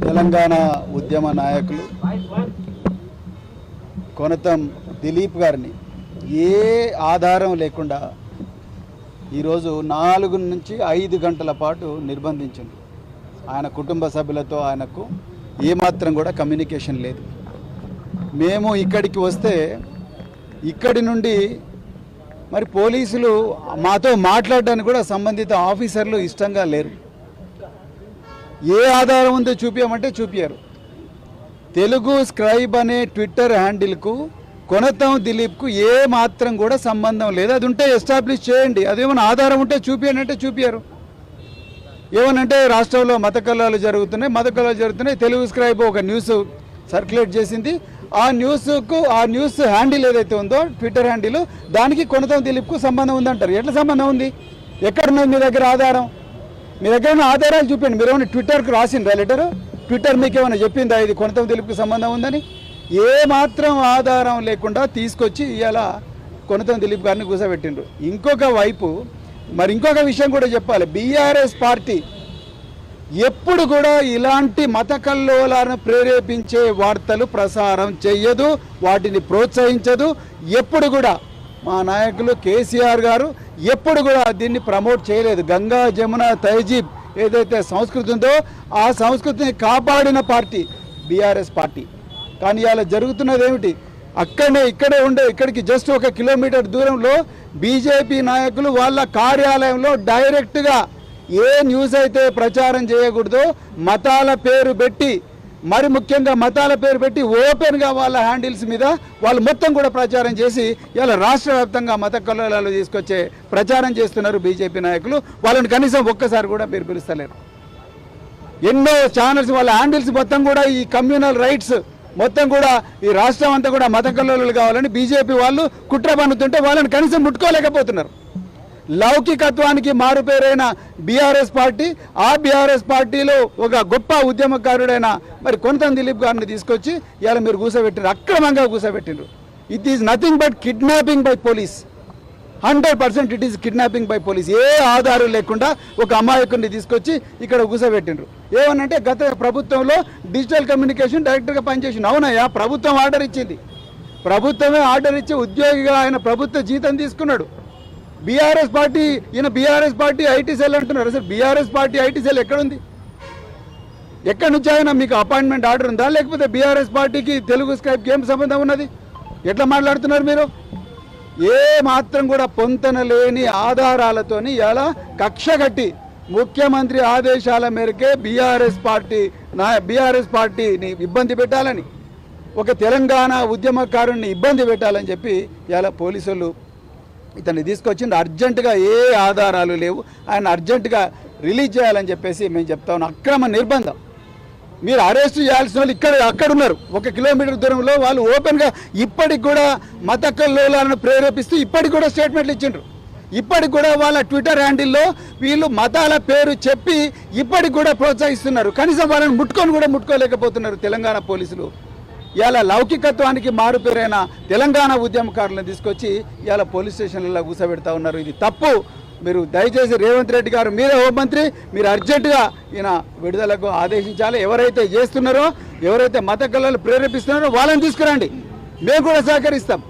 తెలంగాణ ఉద్యమ నాయకులు కొనతం దిలీప్ గారిని ఏ ఆధారం లేకుండా ఈరోజు 4 నుంచి 5 గంటల పాటు నిర్బంధించింది. ఆయన కుటుంబ సభ్యులతో ఆయనకు ఏమాత్రం కూడా కమ్యూనికేషన్ లేదు. మేము ఇక్కడికి వస్తే ఇక్కడి నుండి మరి పోలీసులు మాతో మాట్లాడడానికి కూడా సంబంధిత ఆఫీసర్లు ఇష్టంగా లేరు. ఏ ఆధారం ఉందో చూపించమంటే చూపించారు. తెలుగు స్క్రైబ్ అనే ట్విట్టర్ హ్యాండిల్కు కొనతం దిలీప్కు ఏ మాత్రం కూడా సంబంధం లేదు. అది ఉంటే ఎస్టాబ్లిష్ చేయండి, అదేమైనా ఆధారం ఉంటే చూపించండి అంటే చూపించారు. ఏమనంటే రాష్ట్రంలో మత కలహాలు జరుగుతున్నాయి, తెలుగు స్క్రైబ్ ఒక న్యూస్ సర్క్యులేట్ చేసింది. ఆ న్యూస్ హ్యాండిల్ ఏదైతే ఉందో ట్విట్టర్ హ్యాండిల్, దానికి కొనతం దిలీప్కు సంబంధం ఉందంటారు. ఎట్లా సంబంధం ఉంది? ఎక్కడున్నది మీ దగ్గర ఆధారం? మీ దగ్గర ఉన్న ఆధారాలు చూపించండి. మీరు ఏమైనా ట్విట్టర్కి రాసిండ్రా లెటరు? ట్విట్టర్ మీకు ఏమైనా చెప్పిందా ఇది కొనతం దిలీప్కి సంబంధం ఉందని? ఏ మాత్రం ఆధారం లేకుండా తీసుకొచ్చి ఇవాళ కొనతం దిలీప్ గారిని కూర్చోబెట్టిండ్రు. ఇంకొక వైపు మరి ఇంకొక విషయం కూడా చెప్పాలి. బీఆర్ఎస్ పార్టీ ఎప్పుడు కూడా ఇలాంటి మత కల్లోలాలను ప్రేరేపించే వార్తలు ప్రసారం చెయ్యదు, వాటిని ప్రోత్సహించదు. ఎప్పుడు కూడా మా నాయకులు కేసీఆర్ గారు ఎప్పుడు కూడా దీన్ని ప్రమోట్ చేయలేదు. గంగా జమున తహజీబ్ ఏదైతే సంస్కృతి ఉందో ఆ సంస్కృతిని కాపాడిన పార్టీ బీఆర్ఎస్ పార్టీ. కానీ ఇలా జరుగుతున్నది ఏమిటి? ఇక్కడికి జస్ట్ 1 కిలోమీటర్ దూరంలో బీజేపీ నాయకులు వాళ్ళ కార్యాలయంలో డైరెక్ట్గా ఏ న్యూస్ అయితే ప్రచారం చేయకూడదో మతాల పేరు పెట్టి, మరి ముఖ్యంగా మతాల పేరు పెట్టి ఓపెన్గా వాళ్ళ హ్యాండిల్స్ మీద వాళ్ళు మొత్తం కూడా ప్రచారం చేసి ఇలా రాష్ట్ర వ్యాప్తంగా మత కల్లోలాలు తీసుకొచ్చే ప్రచారం చేస్తున్నారు బీజేపీ నాయకులు. వాళ్ళని కనీసం ఒక్కసారి కూడా మీరు పిలుస్తలేరు. ఎన్నో ఛానల్స్ వాళ్ళ హ్యాండిల్స్ మొత్తం కూడా ఈ కమ్యూనల్ రైట్స్ మొత్తం కూడా ఈ రాష్ట్రం అంతా కూడా మత కల్లోలాలు కావాలని బీజేపీ వాళ్ళు కుట్ర పన్నుతుంటే వాళ్ళని కనీసం ముట్టుకోలేకపోతున్నారు. లౌకికత్వానికి మారుపేరైన బీఆర్ఎస్ పార్టీ, ఆ బీఆర్ఎస్ పార్టీలో ఒక గొప్ప ఉద్యమకారుడైన మరి కొనతం దిలీప్ గారిని తీసుకొచ్చి ఇలా మీరు కూర్చోబెట్టినారు, అక్రమంగా కూర్చోబెట్టినారు. It is nothing but kidnapping by police. 100% it is kidnapping by police. ఏ ఆధారం లేకుండా ఒక అమాయకుడిని తీసుకొచ్చి ఇక్కడ కూర్చోబెట్టిండ్రు. ఏమనంటే గత ప్రభుత్వంలో డిజిటల్ కమ్యూనికేషన్ డైరెక్టర్గా పనిచేసింది. అవునయ్యా, ప్రభుత్వం ఆర్డర్ ఇచ్చింది. ప్రభుత్వమే ఆర్డర్ ఇచ్చి ఉద్యోగిగా ఆయన ప్రభుత్వ జీతం తీసుకున్నాడు. బీఆర్ఎస్ పార్టీ ఐటీ సెల్ అంటున్నారు. అసలు బీఆర్ఎస్ పార్టీ ఐటీ సెల్ ఎక్కడుంది? ఎక్కడి నుంచి అయినా మీకు అపాయింట్మెంట్ ఆర్డర్ ఉందా? లేకపోతే బీఆర్ఎస్ పార్టీకి తెలుగు స్క్రైబ్కి ఏం సంబంధం ఉన్నది? ఎట్లా మాట్లాడుతున్నారు మీరు? ఏ మాత్రం కూడా పొంతన లేని ఆధారాలతోని ఇలా కక్ష కట్టి ముఖ్యమంత్రి ఆదేశాల మేరకే బీఆర్ఎస్ పార్టీని ఇబ్బంది పెట్టాలని, ఒక తెలంగాణ ఉద్యమకారుణ్ణి ఇబ్బంది పెట్టాలని చెప్పి ఇలా పోలీసులు ఇతన్ని తీసుకొచ్చింది. అర్జెంటుగా ఏ ఆధారాలు లేవు, ఆయన అర్జెంటుగా రిలీజ్ చేయాలని చెప్పేసి మేము చెప్తా ఉన్నాం. అక్రమ నిర్బంధం. మీరు అరెస్ట్ చేయాల్సిన వాళ్ళు అక్కడ ఉన్నారు. 1 కిలోమీటర్ దూరంలో వాళ్ళు ఓపెన్గా ఇప్పటికి కూడా మత కల్లోలాలను ప్రేరేపిస్తూ ఇప్పటికి కూడా స్టేట్మెంట్లు ఇచ్చిండ్రు. ఇప్పటికి కూడా వాళ్ళ ట్విట్టర్ హ్యాండిల్లో వీళ్ళు మతాల పేరు చెప్పి ఇప్పటికి కూడా ప్రోత్సహిస్తున్నారు. కనీసం వాళ్ళని ముట్టుకోలేకపోతున్నారు తెలంగాణ పోలీసులు. ఇలా లౌకికత్వానికి మారుపేరైన తెలంగాణ ఉద్యమకారులను తీసుకొచ్చి ఇలా పోలీస్ స్టేషన్లలో కూర్చోబెడతా ఉన్నారు. ఇది తప్పు. మీరు దయచేసి రేవంత్ రెడ్డి గారు, మీరే హోంమంత్రి, మీరు అర్జెంటుగా ఈయన విడుదలకు ఆదేశించాలి. ఎవరైతే చేస్తున్నారో, ఎవరైతే మత కల్లోలాలు ప్రేరేపిస్తున్నారో వాళ్ళని తీసుకురండి, మేము కూడా సహకరిస్తాం.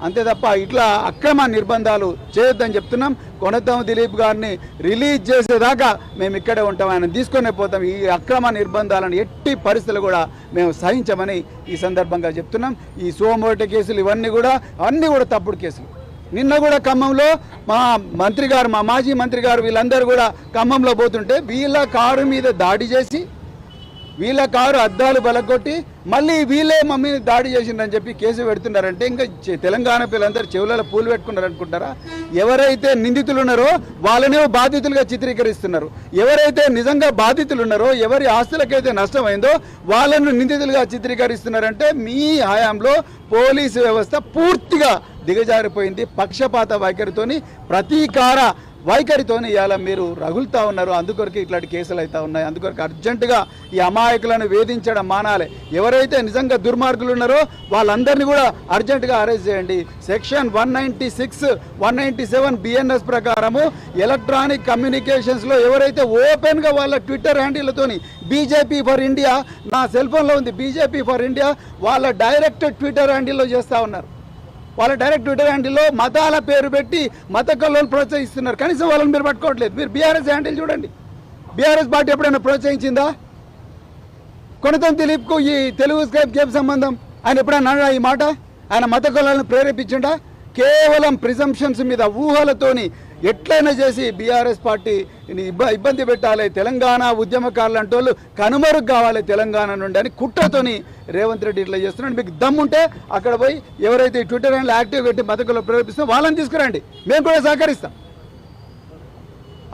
అంతే తప్ప ఇట్లా అక్రమ నిర్బంధాలు చేయొద్దని చెప్తున్నాం. కొనతం దిలీప్ గారిని రిలీజ్ చేసేదాకా మేము ఇక్కడే ఉంటాం, ఆయన తీసుకునే పోతాం. ఈ అక్రమ నిర్బంధాలను ఎట్టి పరిస్థితులు కూడా మేము సహించమని ఈ సందర్భంగా చెప్తున్నాం. ఈ సోమోటి కేసులు ఇవన్నీ కూడా తప్పుడు కేసులు. నిన్న కూడా ఖమ్మంలో మా మాజీ మంత్రి గారు వీళ్ళందరూ కూడా ఖమ్మంలో పోతుంటే వీళ్ళ కారు మీద దాడి చేసి, వీళ్ళ కారు అద్దాలు బలగొట్టి మళ్ళీ వీళ్ళే మమ్మీని దాడి చేసిండ్రని చెప్పి కేసు పెడుతున్నారంటే ఇంకా తెలంగాణ పిల్లలందరూ చెవులలో పూలు పెట్టుకున్నారు అనుకుంటారా? ఎవరైతే నిందితులు ఉన్నారో వాళ్ళనే బాధితులుగా చిత్రీకరిస్తున్నారు. ఎవరైతే నిజంగా బాధితులు ఉన్నారో, ఎవరి ఆస్తులకైతే నష్టమైందో వాళ్ళను నిందితులుగా చిత్రీకరిస్తున్నారంటే మీ హయాంలో పోలీసు వ్యవస్థ పూర్తిగా దిగజారిపోయింది. పక్షపాత వైఖరితోని ప్రతీకార వైఖరితోని ఇవాళ మీరు రగులుతూ ఉన్నారు. అందుకొరకు ఇట్లాంటి కేసులు అవుతూ ఉన్నాయి. అందుకొరకు అర్జెంటుగా ఈ అమాయకులను వేధించడం మానాలి. ఎవరైతే నిజంగా దుర్మార్గులు ఉన్నారో వాళ్ళందరినీ కూడా అర్జెంటుగా అరెస్ట్ చేయండి. సెక్షన్ 196, 197 బిఎన్ఎస్ ప్రకారము ఎలక్ట్రానిక్ కమ్యూనికేషన్స్లో ఎవరైతే ఓపెన్గా వాళ్ళ ట్విట్టర్ హ్యాండిల్తోని బీజేపీ ఫర్ ఇండియా, నా సెల్ ఫోన్లో ఉంది బీజేపీ ఫర్ ఇండియా, వాళ్ళ డైరెక్ట్ ట్విట్టర్ హ్యాండిల్లో చేస్తూ ఉన్నారు. వాళ్ళ డైరెక్ట్ ట్విట్టర్ హ్యాండిల్లో మతాల పేరు పెట్టి మత కల్లోలు ప్రోత్సహిస్తున్నారు. కనీసం వాళ్ళని మీరు పట్టుకోవట్లేదు. మీరు బీఆర్ఎస్ హ్యాండిల్ చూడండి. బీఆర్ఎస్ పార్టీ ఎప్పుడైనా ప్రోత్సహించిందా? కొనతం దిలీప్కు ఈ తెలుగు స్క్రైబ్కి ఏం సంబంధం? ఆయన ఎప్పుడైనా అన్నాడా ఈ మాట? ఆయన మత కల్లోలను ప్రేరేపించిండా? కేవలం ప్రిజంప్షన్స్ మీద ఊహలతోని ఎట్లయినా చేసి బీఆర్ఎస్ పార్టీని ఇబ్బంది పెట్టాలి, తెలంగాణ ఉద్యమకారులు అంటే వాళ్ళు కనుమరుగు కావాలి తెలంగాణ నుండి అని కుట్రతోని రేవంత్ రెడ్డి ఇట్లా చేస్తున్నాడు. మీకు దమ్ముంటే అక్కడ పోయి ఎవరైతే ట్విట్టర్ హ్యాండిల్ యాక్టివ్ పెట్టి మతకులు ప్రేరేపిస్తారో వాళ్ళని తీసుకురండి, మేము కూడా సహకరిస్తాం.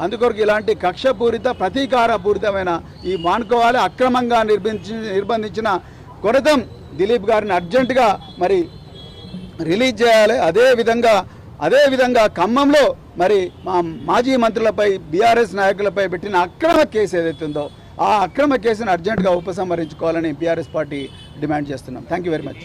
అందుకొరకు ఇలాంటి కక్షపూరిత ప్రతీకారపూరితమైన ఈ మానుకోవాలి. అక్రమంగా నిర్బంధించిన కొరతం దిలీప్ గారిని అర్జెంటుగా మరి రిలీజ్ చేయాలి. అదేవిధంగా ఖమ్మంలో మరి మా మాజీ మంత్రులపై బీఆర్ఎస్ నాయకులపై పెట్టిన అక్రమ కేసు ఏదైతే ఉందో ఆ అక్రమ కేసును అర్జెంటుగా ఉపసంహరించుకోవాలని బీఆర్ఎస్ పార్టీ డిమాండ్ చేస్తున్నాం. Thank you very much.